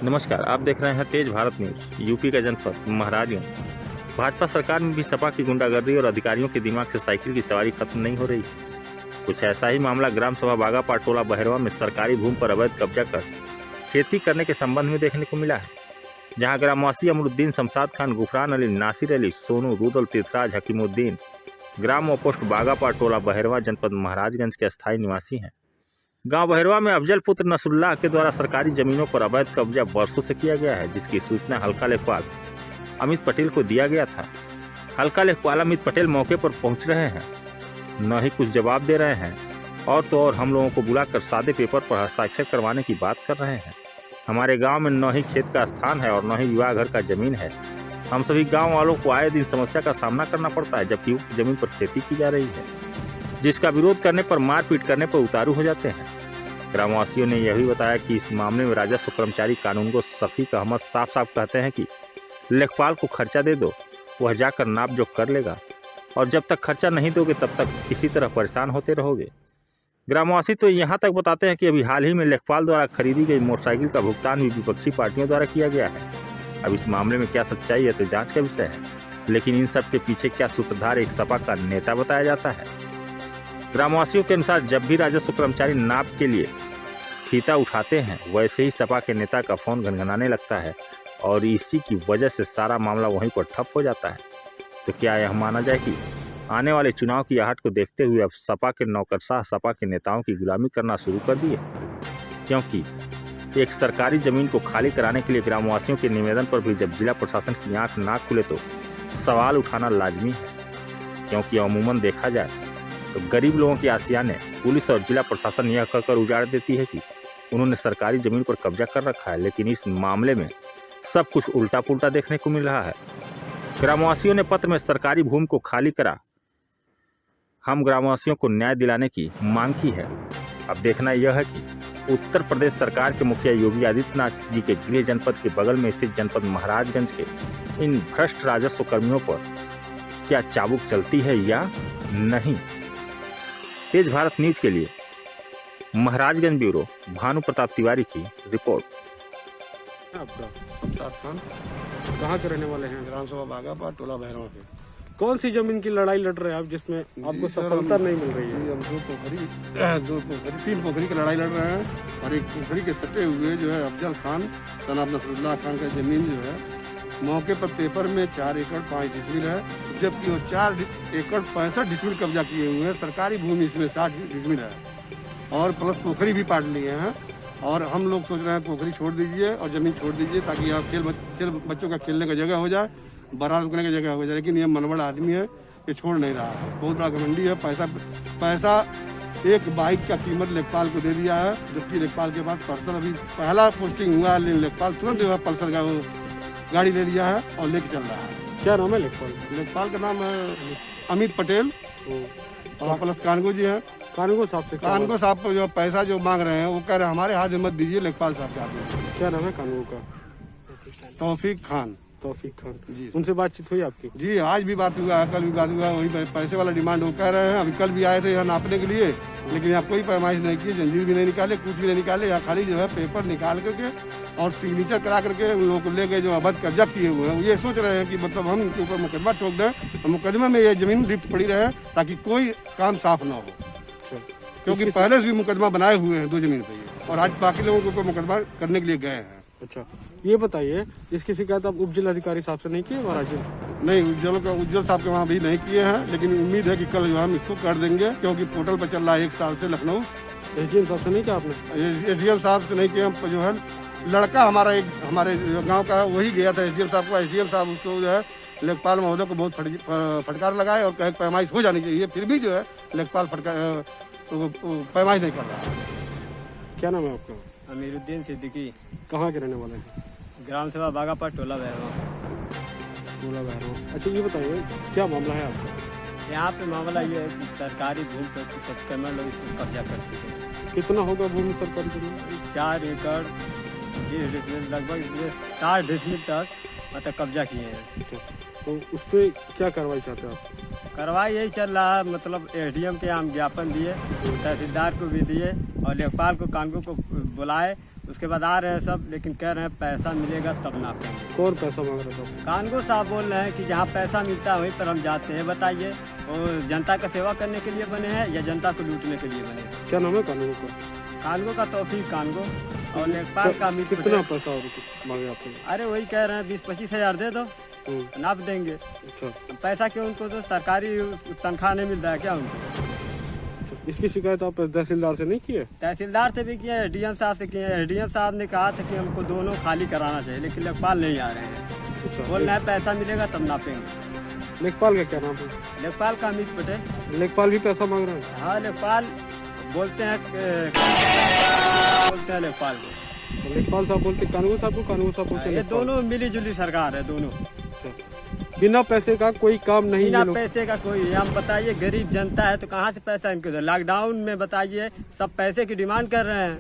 नमस्कार, आप देख रहे हैं तेज भारत न्यूज। यूपी का जनपद महाराजगंज। भाजपा सरकार में भी सपा की गुंडागर्दी और अधिकारियों के दिमाग से साइकिल की सवारी खत्म नहीं हो रही। कुछ ऐसा ही मामला ग्राम सभा बागापाट टोला बहरवा में सरकारी भूमि पर अवैध कब्जा कर खेती करने के संबंध में देखने को मिला है, जहां ग्रामवासी अमरुद्दीन, शमशाद खान, गुफरान अली, नासिर अली, सोनू, रुदल, तीर्थराज, हकीमुद्दीन ग्राम पोस्ट बागापाट टोला बहरवा जनपद महाराजगंज के अस्थायी निवासी हैं। गांव बहरवा में अफजल पुत्र नसरुल्लाह के द्वारा सरकारी जमीनों पर अवैध कब्जा वर्षों से किया गया है, जिसकी सूचना हल्का लेखपाल अमित पटेल को दिया गया था। हल्का लेखपाल अमित पटेल मौके पर पहुंच रहे हैं, न ही कुछ जवाब दे रहे हैं और तो और हम लोगों को बुलाकर सादे पेपर पर हस्ताक्षर करवाने की बात कर रहे हैं। हमारे गाँव में न ही खेत का स्थान है और न ही विवाह घर का जमीन है। हम सभी गाँव वालों को आए दिन समस्या का सामना करना पड़ता है, जबकि उक्त जमीन पर खेती की जा रही है, जिसका विरोध करने पर मारपीट करने पर उतारू हो जाते हैं। ग्रामवासियों ने यह भी बताया कि इस मामले में राजस्व कर्मचारी कानूनगो शफीक अहमद साफ साफ कहते हैं कि लेखपाल को खर्चा दे दो, वह जाकर नाप जोख कर लेगा और जब तक खर्चा नहीं दोगे तब तक इसी तरह परेशान होते रहोगे। ग्रामवासी तो यहाँ तक बताते हैं कि अभी हाल ही में लेखपाल द्वारा खरीदी गई मोटरसाइकिल का भुगतान भी विपक्षी पार्टियों द्वारा किया गया है। अब इस मामले में क्या सच्चाई है तो जाँच का विषय है, लेकिन इन सब के पीछे क्या सूत्रधार एक सपा का नेता बताया जाता है। ग्रामवासियों के अनुसार जब भी राजस्व कर्मचारी नाप के लिए फीता उठाते हैं, वैसे ही सपा के नेता का फोन घनघनाने लगता है और इसी की वजह से सारा मामला वहीं पर ठप हो जाता है। तो क्या यह माना जाए कि आने वाले चुनाव की आहट को देखते हुए अब सपा के नौकरशाह सपा के नेताओं की गुलामी करना शुरू कर दिए, क्योंकि एक सरकारी जमीन को खाली कराने के लिए ग्रामवासियों के निवेदन पर भी जब जिला प्रशासन की आंख ना खुले तो सवाल उठाना लाजमी है। क्योंकि अमूमन देखा जाए तो गरीब लोगों की आसियाने पुलिस और जिला प्रशासन यह कहकर उजाड़ देती है कि उन्होंने सरकारी जमीन पर कब्जा कर रखा है, लेकिन इस मामले में सब कुछ उल्टा पुल्टा देखने को मिल रहा है। ग्रामवासियों ने पत्र में सरकारी भूमि को खाली करा हम ग्रामवासियों को न्याय दिलाने की मांग की है। अब देखना यह है कि उत्तर प्रदेश सरकार के मुखिया योगी आदित्यनाथ जी के गृह जनपद के बगल में स्थित जनपद महाराजगंज के इन भ्रष्ट राजस्व कर्मियों पर क्या चाबुक चलती है या नहीं। तेज भारत न्यूज के लिए महाराजगंज ब्यूरो भानु प्रताप तिवारी की रिपोर्ट। आपका शमशाद खान कहाँ के रहने वाले हैं? ग्राम सभा बागापाट टोला बहरवा पे। कौन सी जमीन की लड़ाई लड़ रहे हैं आप जिसमें आपको सफलता नहीं मिल रही है? जी, हम तीन पोखरी की लड़ाई लड़ रहे हैं और एक पोखरी के सटे हुए जो है अफजल खान सनाब नसरुल्लाह खान का जमीन जो है मौके पर पेपर में 4 एकड़ 5 डिसमिल है, जबकि वो 4 एकड़ 65 डिसमिल कब्जा किए हुए हैं। सरकारी भूमि इसमें 60 डिसमिल है और प्लस पोखरी भी पाट लिए हैं। और हम लोग सोच रहे हैं पोखरी छोड़ दीजिए और ज़मीन छोड़ दीजिए ताकि यहाँ खेल बच्चों का खेलने का जगह हो जाए, बारात रुकने की जगह हो जाए। लेकिन ये मनबड़ आदमी है, ये छोड़ नहीं रहा है। बहुत बड़ा घमंडी है। पैसा एक बाइक का कीमत लेखपाल को दे दिया है, जबकि लेखपाल के पास पल्सर अभी पहला पोस्टिंग हुआ है, लेकिन लेखपाल तुरंत जो है पल्सर का गाड़ी ले लिया है और लेके चल रहा है। क्या नाम है लेखपाल? लेखपाल का नाम है अमित पटेल और प्लस कानगो जी हैं। कानून साहब से कानगो साहब को जो पैसा जो मांग रहे हैं वो कह रहे हैं हमारे हाथ में मत दीजिए, लेखपाल साहब के हाथ में। क्या नाम है कानून का? तौफीक खान। तौफीक खान जी। उनसे बातचीत हुई आपकी? जी, आज भी बात हुआ है, कल भी बात हुआ है। वही पैसे वाला डिमांड वो कह रहे हैं। अभी कल भी आए थे यहाँ नापने के लिए, लेकिन यहाँ कोई पैमाइश नहीं की, जंजीर भी नहीं निकाले, कुछ भी नहीं निकाले। यहाँ खाली जो है पेपर निकाल करके और सिग्नेचर करा करके उन लोगों को ले गए जो अवैध कब्जा किए हुए हैं। ये सोच रहे हैं कि मतलब हम इनके ऊपर मुकदमा ठोक दें और मुकदमे में ये जमीन लिप्त पड़ी रहे ताकि कोई काम साफ ना हो। क्योंकि पहले से भी मुकदमा बनाए हुए हैं 2 जमीन पे और आज बाकी लोगों के ऊपर मुकदमा करने के लिए गए हैं। अच्छा, ये बताइए इसकी शिकायत आप उप जिलाधिकारी साहब से नहीं किए महाराज? नहीं, उज्जवल साहब के वहाँ भी नहीं किए हैं, लेकिन उम्मीद है कि कल जो हम इसको कर देंगे, क्योंकि पोर्टल पर चल रहा है 1 साल से लखनऊ। एसडीएम साहब से नहीं किया आपने? एसडीएम साहब से नहीं किया। हम जो है लड़का हमारा एक हमारे गांव का वही गया था एसडीएम साहब को। एसडीएम साहब उसको जो है लेखपाल महोदय को बहुत फटकार लगाए और कहे पैमाइश हो जानी चाहिए, फिर भी जो है लेखपाल पैमाइश नहीं कर रहा है। क्या नाम है आपका? अमीरुद्दीन सिद्दीकी। कहाँ के रहने वाले हैं? ग्राम सभा बागापाट टोला बहरवा। टोला बहरवा। अच्छा, ये बताइए क्या मामला है आपका? यहाँ पे मामला ये है कि सरकारी भूमि पर कुछ अतिक्रमण लोग इसको कब्जा कर चुके हैं। कितना होगा भूमि सरकारी जमीन? 4 एकड़ 20 डिसमिल लगभग 60 डिसमिल तक मतलब कब्जा किए हैं। तो उस पर क्या कार्रवाई चाहते हैं आप? कार्रवाई यही चल रहा है, मतलब एडीएम के हम ज्ञापन दिए, तहसीलदार को भी दिए और लेखपाल को कानगो को बुलाए। उसके बाद आ रहे हैं सब, लेकिन कह रहे हैं पैसा मिलेगा तब ना पाएंगे। कौन पैसा मांग रहा था? कानगो साहब बोल रहे हैं कि जहाँ पैसा मिलता है वहीं पर हम जाते हैं। बताइए, वो जनता का सेवा करने के लिए बने हैं या जनता को लूटने के लिए बने हैं? क्या नाम है कानून का? कानगो का तौफीक कानगो और लेखपाल का अमित कितना पटेल। पैसा और मांगे आपने? अरे वही कह रहे हैं 20-25 हज़ार दे दो, नाप देंगे। अच्छा, पैसा क्यों उनको, तो सरकारी तनख्वाह नहीं मिलता है क्या उनको? अच्छा। इसकी शिकायत आप तहसीलदार से नहीं की है? तहसीलदार से भी किए हैं, डीएम साहब से किए हैं। डीएम साहब ने कहा था कि हमको दोनों खाली कराना चाहिए, लेकिन लेखपाल नहीं आ रहे हैं। अच्छा, बोल रहे हैं पैसा मिलेगा तब नापेंगे। लेखपाल का क्या नाम है? लेखपाल का अमित पटेल। लेखपाल भी पैसा मांग रहे हैं? हाँ, लेखपाल बोलते हैं लेखपाल को। तो लेखपाल साहब बोलते कानून साहब को, कानून साहब बोलते ये लेखपाल। दोनों मिली जुली सरकार है दोनों। अच्छा। बिना पैसे का कोई काम नहीं बिना ये लोग- पैसे का कोई, हम बताइए गरीब जनता है तो कहाँ से पैसा इनको दे? लॉकडाउन में बताइए सब पैसे की डिमांड कर रहे हैं।